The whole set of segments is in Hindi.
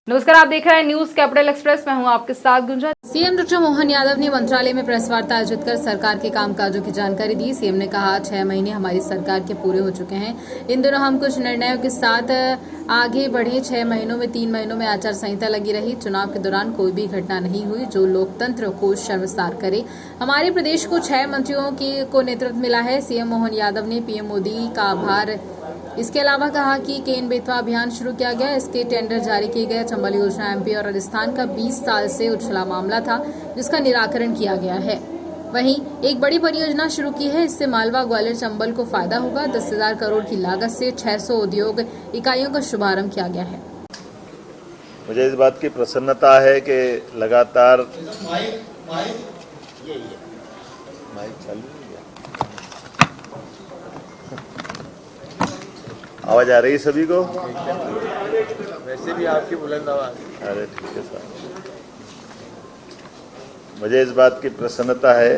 नमस्कार, आप देख रहे हैं न्यूज कैपिटल एक्सप्रेस। मैं हूं आपके साथ गुंजा। सीएम डॉक्टर मोहन यादव ने मंत्रालय में प्रेस वार्ता आयोजित कर सरकार के कामकाजों की जानकारी दी। सीएम ने कहा 6 महीने हमारी सरकार के पूरे हो चुके हैं। इन दिनों हम कुछ निर्णयों के साथ आगे बढ़े। 6 महीनों में 3 महीनों में आचार संहिता लगी रही। चुनाव के दौरान कोई भी घटना नहीं हुई जो लोकतंत्र को शर्मसार करे। हमारे प्रदेश को 6 मंत्रियों को नेतृत्व मिला है। सीएम मोहन यादव ने पीएम मोदी का आभार इसके अलावा कहा कि केन बेतवा अभियान शुरू किया गया, इसके टेंडर जारी किए गए। चंबल योजना एमपी और राजस्थान का 20 साल से उछला मामला था जिसका निराकरण किया गया है। वहीं एक बड़ी परियोजना शुरू की है, इससे मालवा ग्वालियर चंबल को फायदा होगा। 10,000 करोड़ की लागत से 600 उद्योग इकाइयों का शुभारंभ किया गया है। मुझे इस बात की प्रसन्नता है कि लगातार आवाज आ रही है सभी को? वैसे भी आपकी बुलंद आवाज। अरे ठीक है सर। मुझे इस बात की प्रसन्नता है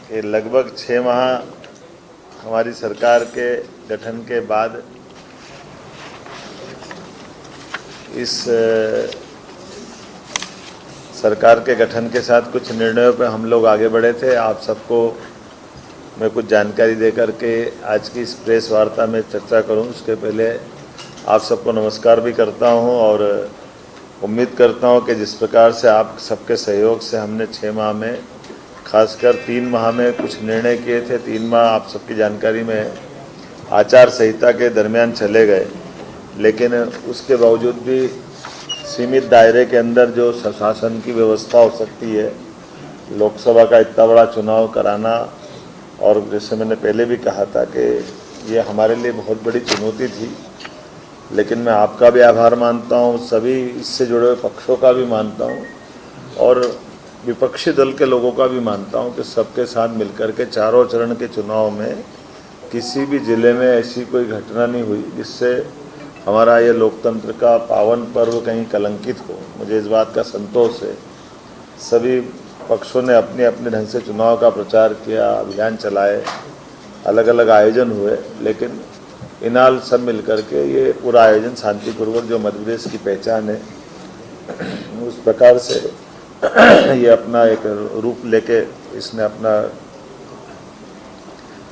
कि लगभग 6 माह हमारी सरकार के गठन के बाद इस सरकार के गठन के साथ कुछ निर्णयों पर हम लोग आगे बढ़े थे। आप सबको मैं कुछ जानकारी देकर के आज की इस प्रेस वार्ता में चर्चा करूं, उसके पहले आप सबको नमस्कार भी करता हूं और उम्मीद करता हूं कि जिस प्रकार से आप सबके सहयोग से हमने 6 माह में, खासकर 3 माह में कुछ निर्णय किए थे। 3 माह आप सबकी जानकारी में आचार संहिता के दरमियान चले गए, लेकिन उसके बावजूद भी सीमित दायरे के अंदर जो शासन की व्यवस्था हो सकती है, लोकसभा का इतना बड़ा चुनाव कराना, और जैसे मैंने पहले भी कहा था कि ये हमारे लिए बहुत बड़ी चुनौती थी। लेकिन मैं आपका भी आभार मानता हूँ, सभी इससे जुड़े हुए पक्षों का भी मानता हूँ और विपक्षी दल के लोगों का भी मानता हूँ कि सबके साथ मिलकर के चारों चरण के चुनाव में किसी भी ज़िले में ऐसी कोई घटना नहीं हुई जिससे हमारा ये लोकतंत्र का पावन पर्व कहीं कलंकित हो। मुझे इस बात का संतोष है। सभी पक्षों ने अपने अपने ढंग से चुनाव का प्रचार किया, अभियान चलाए, अलग अलग आयोजन हुए, लेकिन इनाल सब मिलकर के ये पूरा आयोजन शांतिपूर्वक, जो मध्य प्रदेश की पहचान है, उस प्रकार से ये अपना एक रूप लेके इसने अपना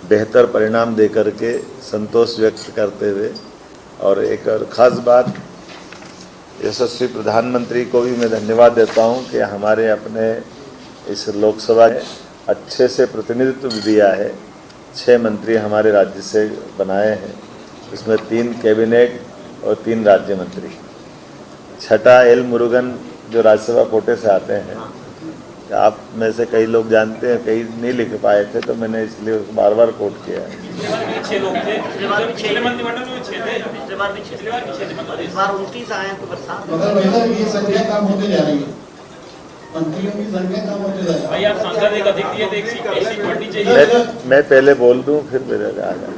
बेहतर परिणाम दे करके संतोष व्यक्त करते हुए, और एक और ख़ास बात, यशस्वी प्रधानमंत्री को भी मैं धन्यवाद देता हूं कि हमारे अपने इस लोकसभा ने अच्छे से प्रतिनिधित्व भी दिया है। 6 मंत्री हमारे राज्य से बनाए हैं, इसमें 3 कैबिनेट और 3 राज्य मंत्री। छठा एल मुरुगन जो राज्यसभा कोटे से आते हैं, आप में से कई लोग जानते हैं, कई नहीं लिख पाए थे, तो मैंने इसलिए बार बार कोट किया है। मैं पहले बोल दूं फिर मेरे आ जाए।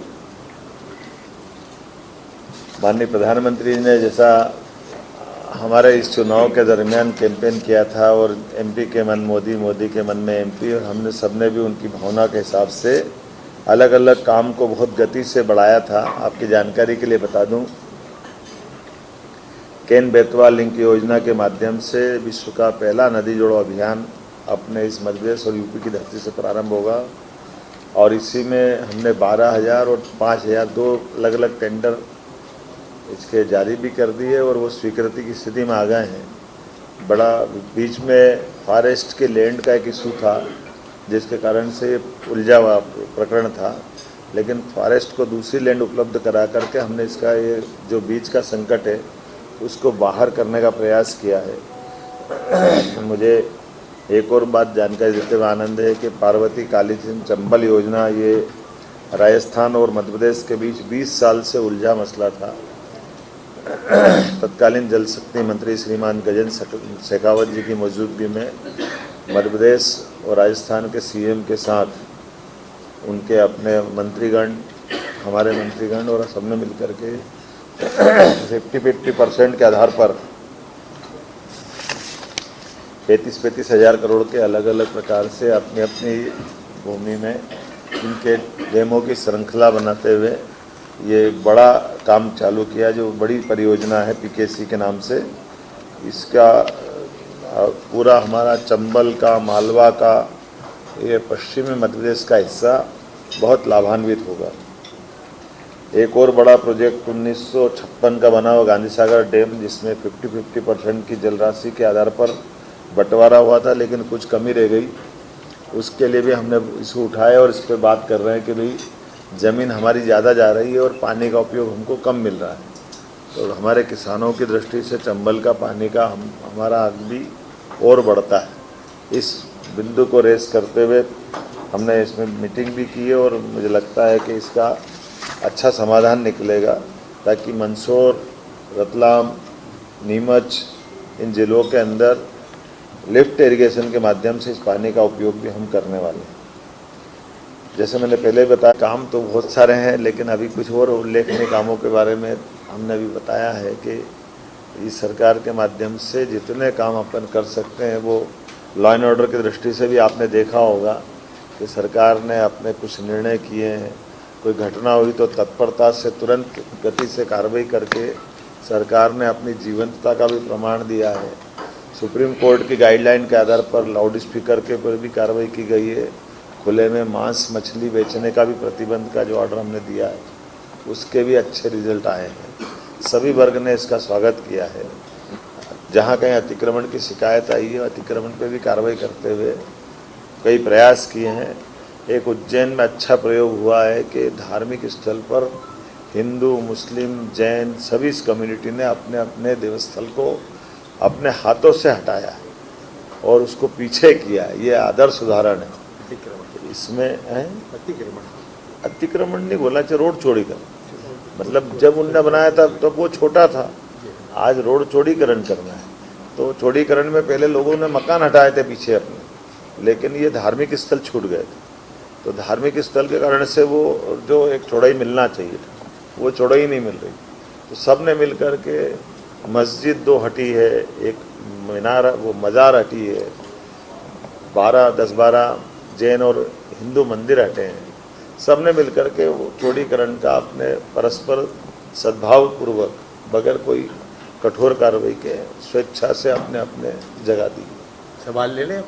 माननीय प्रधानमंत्री ने जैसा हमारे इस चुनाव के दरमियान कैंपेन किया था, और एमपी के मन मोदी, मोदी के मन में एमपी, और हमने सबने भी उनकी भावना के हिसाब से अलग अलग काम को बहुत गति से बढ़ाया था। आपकी जानकारी के लिए बता दूं, केन बेतवा लिंक योजना के माध्यम से विश्व का पहला नदी जोड़ो अभियान अपने इस मध्य प्रदेश और यूपी की धरती से प्रारंभ होगा, और इसी में हमने 12,000 और 5,000 दो अलग अलग टेंडर इसके जारी भी कर दिए, और वो स्वीकृति की स्थिति में आ गए हैं। बड़ा बीच में फॉरेस्ट के लैंड का एक इशू था, जिसके कारण से उलझा हुआ प्रकरण था, लेकिन फॉरेस्ट को दूसरी लैंड उपलब्ध करा करके हमने इसका ये जो बीच का संकट है उसको बाहर करने का प्रयास किया है। मुझे एक और बात जानकारी देते हुए आनंद है कि पार्वती काली चंबल योजना, ये राजस्थान और मध्य प्रदेश के बीच 20 साल से उलझा मसला था। तत्कालीन जल शक्ति मंत्री श्रीमान गजेंद्र शेखावत जी की मौजूदगी में मध्य प्रदेश और राजस्थान के सीएम के साथ उनके अपने मंत्रीगण, हमारे मंत्रीगण और सबने मिलकर के 50-50% के आधार पर 35-35 हज़ार करोड़ के अलग अलग प्रकार से अपनी अपनी भूमि में इनके डेमो की श्रृंखला बनाते हुए ये एक बड़ा काम चालू किया, जो बड़ी परियोजना है पीकेसी के नाम से। इसका पूरा हमारा चंबल का, मालवा का, ये पश्चिमी मध्य प्रदेश का हिस्सा बहुत लाभान्वित होगा। एक और बड़ा प्रोजेक्ट 1956 का बना हुआ गांधी सागर डैम, जिसमें 50-50% की जल राशि के आधार पर बंटवारा हुआ था, लेकिन कुछ कमी रह गई। उसके लिए भी हमने इसको उठाया और इस पर बात कर रहे हैं कि भाई ज़मीन हमारी ज़्यादा जा रही है और पानी का उपयोग हमको कम मिल रहा है। तो हमारे किसानों की दृष्टि से चंबल का पानी का हमारा हक भी और बढ़ता है। इस बिंदु को रेस करते हुए हमने इसमें मीटिंग भी की है और मुझे लगता है कि इसका अच्छा समाधान निकलेगा, ताकि मंदसौर, रतलाम, नीमच, इन ज़िलों के अंदर लिफ्ट इरिगेशन के माध्यम से इस पानी का उपयोग भी हम करने वाले हैं। जैसे मैंने पहले बताया, काम तो बहुत सारे हैं, लेकिन अभी कुछ और उल्लेखनीय कामों के बारे में हमने अभी बताया है कि इस सरकार के माध्यम से जितने काम अपन कर सकते हैं, वो लॉ एंड ऑर्डर की दृष्टि से भी आपने देखा होगा कि सरकार ने अपने कुछ निर्णय किए हैं। कोई घटना हुई तो तत्परता से, तुरंत गति से कार्रवाई करके सरकार ने अपनी जीवंतता का भी प्रमाण दिया है। सुप्रीम कोर्ट की गाइडलाइन के आधार पर लाउड स्पीकर के ऊपर भी कार्रवाई की गई है। खुले में मांस मछली बेचने का भी प्रतिबंध का जो ऑर्डर हमने दिया है, उसके भी अच्छे रिजल्ट आए हैं। सभी वर्ग ने इसका स्वागत किया है। जहाँ कहीं अतिक्रमण की शिकायत आई है, अतिक्रमण पे भी कार्रवाई करते हुए कई प्रयास किए हैं। एक उज्जैन में अच्छा प्रयोग हुआ है कि धार्मिक स्थल पर हिंदू, मुस्लिम, जैन सभी इस कम्युनिटी ने अपने अपने देवस्थल को अपने हाथों से हटाया है और उसको पीछे किया है। ये आदर्श उदाहरण है। इसमें है अतिक्रमण नहीं बोलना चाहिए, रोड चौड़ीकरण। मतलब जब उनने बनाया था तो वो छोटा था, आज रोड चौड़ीकरण करना है। तो चौड़ीकरण में पहले लोगों ने मकान हटाए थे पीछे अपने, लेकिन ये धार्मिक स्थल छूट गए थे। तो धार्मिक स्थल के कारण से वो जो एक चौड़ाई मिलना चाहिए था, वो चौड़ाई नहीं मिल रही। तो सब ने मिल कर के मस्जिद 2 हटी है, एक मीनार वो मज़ार हटी है, 10-12 जैन और हिंदू मंदिर हटे हैं। सब ने मिल कर के वो चौड़ीकरण का अपने परस्पर सद्भावपूर्वक, बगैर कोई कठोर कार्रवाई के, स्वेच्छा से अपने अपने जगह दी। सवाल ले लें।